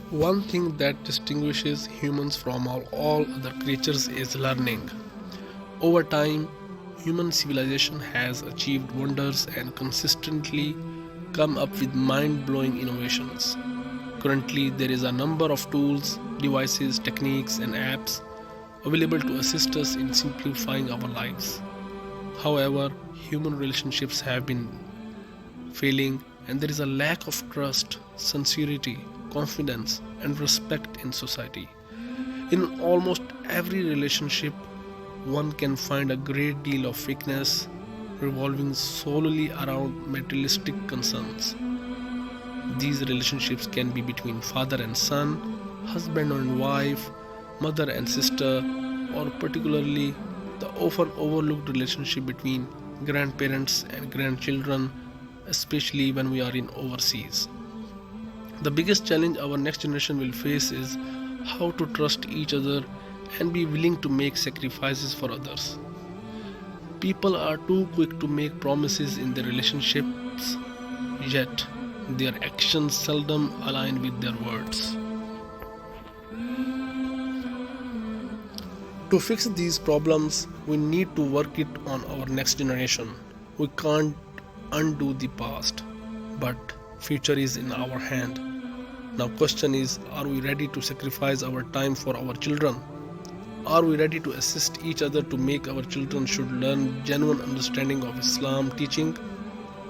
One thing that distinguishes humans from all other creatures is learning. Over time, human civilization has achieved wonders and consistently come up with mind blowing innovations. Currently, there is a number of tools, devices, techniques, and apps available to assist us in simplifying our lives. However, human relationships have been failing, and there is a lack of trust, sincerity, confidence, and respect in society. In almost every relationship, one can find a great deal of weakness revolving solely around materialistic concerns. These relationships can be between father and son, husband and wife, mother and sister, or particularly the often overlooked relationship between grandparents and grandchildren, especially when we are in overseas. The biggest challenge our next generation will face is how to trust each other and be willing to make sacrifices for others. People are too quick to make promises in their relationships, yet their actions seldom align with their words. To fix these problems, we need to work it on our next generation. We can't undo the past, but future is in our hand. Now question is, are we ready to sacrifice our time for our children? Are we ready to assist each other to make our children should learn genuine understanding of Islam teaching?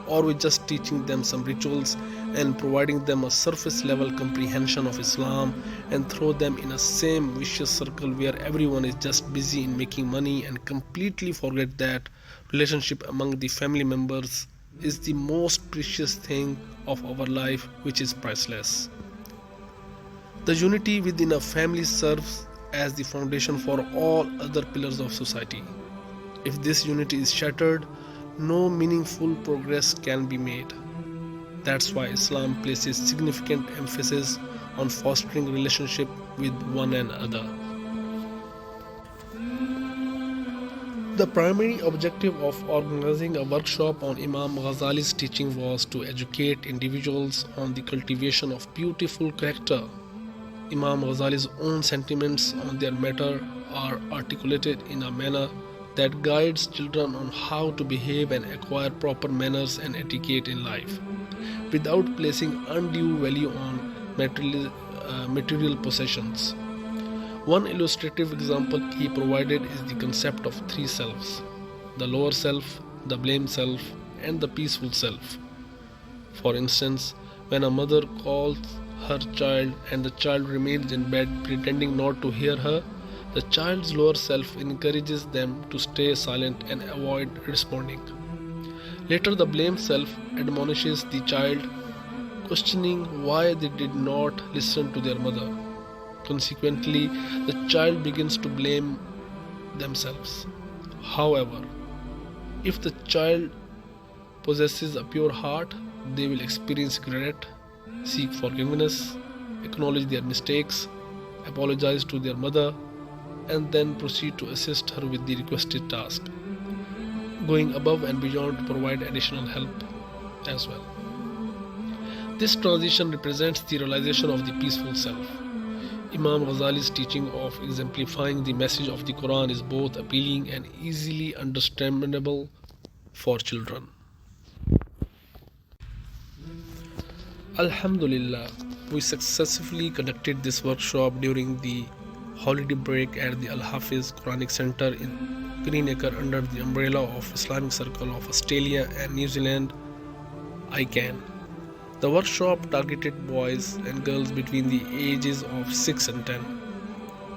Or we just teaching them some rituals and providing them a surface level comprehension of Islam and throw them in a same vicious circle where everyone is just busy in making money and completely forget that relationship among the family members is the most precious thing of our life, which is priceless. The unity within a family serves as the foundation for all other pillars of society. If this unity is shattered, no meaningful progress can be made. That's why Islam places significant emphasis on fostering relationship with one another. The primary objective of organizing a workshop on Imam Ghazali's teaching was to educate individuals on the cultivation of beautiful character. Imam Ghazali's own sentiments on their matter are articulated in a manner that guides children on how to behave and acquire proper manners and etiquette in life, without placing undue value on material possessions. One illustrative example he provided is the concept of three selves: the lower self, the blame self, and the peaceful self. For instance, when a mother calls her child and the child remains in bed pretending not to hear her, the child's lower self encourages them to stay silent and avoid responding. Later, the blame self admonishes the child, questioning why they did not listen to their mother. Consequently, the child begins to blame themselves. However, if the child possesses a pure heart, they will experience regret, seek forgiveness, acknowledge their mistakes, apologize to their mother, and then proceed to assist her with the requested task, going above and beyond to provide additional help as well. This transition represents the realization of the peaceful self. Imam Ghazali's teaching of exemplifying the message of the Quran is both appealing and easily understandable for children. Alhamdulillah, we successfully conducted this workshop during the holiday break at the Al-Hafiz Quranic Center in Greenacre under the umbrella of Islamic Circle of Australia and New Zealand, ICANN. The workshop targeted boys and girls between the ages of 6 and 10.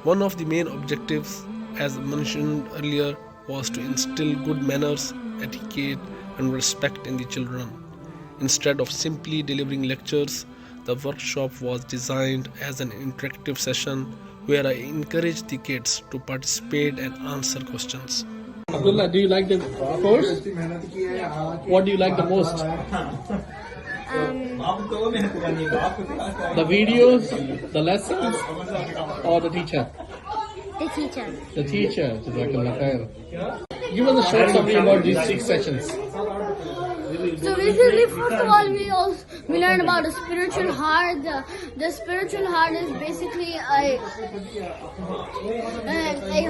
One of the main objectives, as mentioned earlier, was to instill good manners, etiquette, and respect in the children. Instead of simply delivering lectures, the workshop was designed as an interactive session where I encouraged the kids to participate and answer questions. Abdullah, do you like the course? What do you like the most? The videos, the lessons, or the teacher? The teacher. The teacher. Jazakallah khair. Give us a short summary about these 6 sessions. So basically, first of all, we learn about the spiritual heart. The spiritual heart is basically a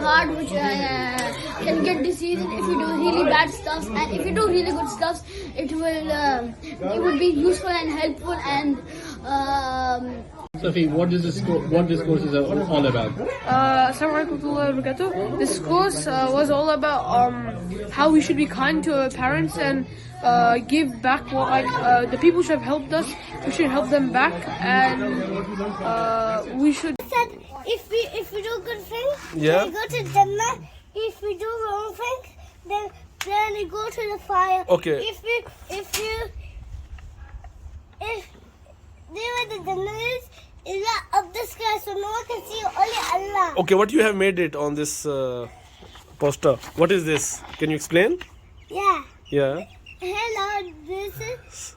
heart which can get deceived if you do really bad stuff, and if you do really good stuff, it will be useful and helpful and. Sophie, what this course is all about? Assalamu alaikum wa barakatuh. This course was all about how we should be kind to our parents and give back what the people who have helped us. We should help them back, and we should. Said if we do good things, Yeah. we go to Jannah. If we do wrong things, then we go to the fire. Okay. If there where the Jannah is not up the sky, so no one can see only Allah. Okay, what you have made it on this poster? What is this? Can you explain? Yeah. Yeah. Hello, this is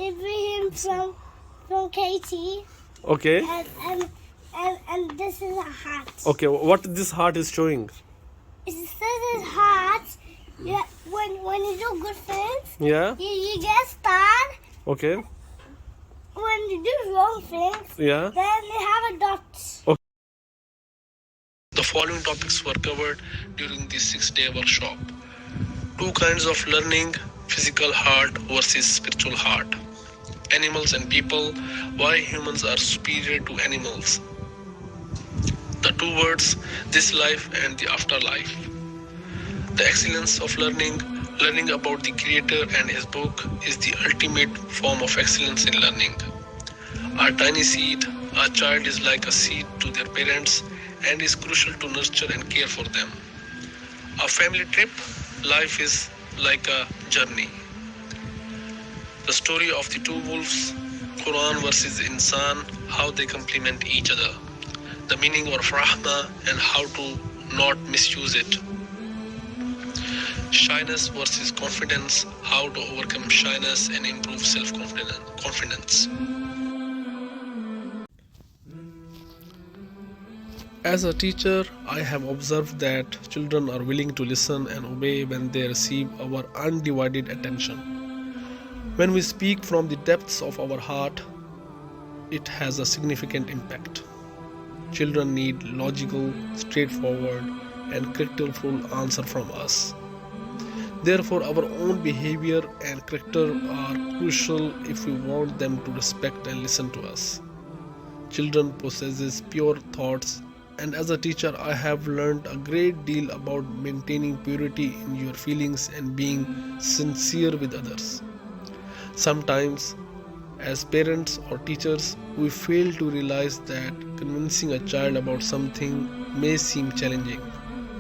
Ibrahim from Katie, Okay. and this is a heart. Okay, what this heart is showing? It says his heart. Yeah, when you do good things, Yeah. you get star. Okay. When you do wrong things, Yeah. then you have a dot. The following topics were covered during the 6-day workshop. 2 kinds of learning: physical heart versus spiritual heart. Animals and people: why humans are superior to animals. The 2 words: this life and the afterlife. The excellence of learning. Learning about the Creator and His book is the ultimate form of excellence in learning. A tiny seed, a child is like a seed to their parents and is crucial to nurture and care for them. A family trip, life is like a journey. The story of the 2 wolves, Quran versus Insan, how they complement each other. The meaning of Rahma and how to not misuse it. Shyness versus confidence, how to overcome shyness and improve self-confidence. As a teacher, I have observed that children are willing to listen and obey when they receive our undivided attention. When we speak from the depths of our heart, it has a significant impact. Children need logical, straightforward, and characterful answer from us. Therefore, our own behavior and character are crucial if we want them to respect and listen to us. Children possess pure thoughts, and as a teacher, I have learned a great deal about maintaining purity in your feelings and being sincere with others. Sometimes, as parents or teachers, we fail to realize that convincing a child about something may seem challenging.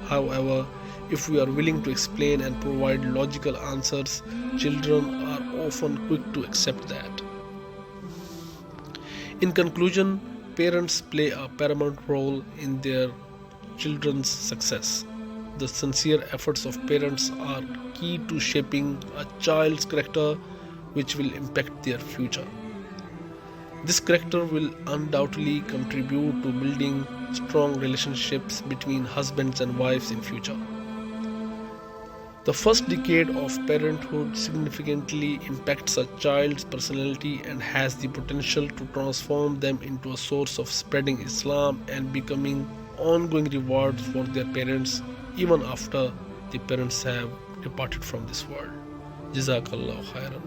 However, if we are willing to explain and provide logical answers, children are often quick to accept that. In conclusion, parents play a paramount role in their children's success. The sincere efforts of parents are key to shaping a child's character, which will impact their future. This character will undoubtedly contribute to building strong relationships between husbands and wives in future. The first decade of parenthood significantly impacts a child's personality and has the potential to transform them into a source of spreading Islam and becoming ongoing rewards for their parents even after the parents have departed from this world. Jazakallah khairan.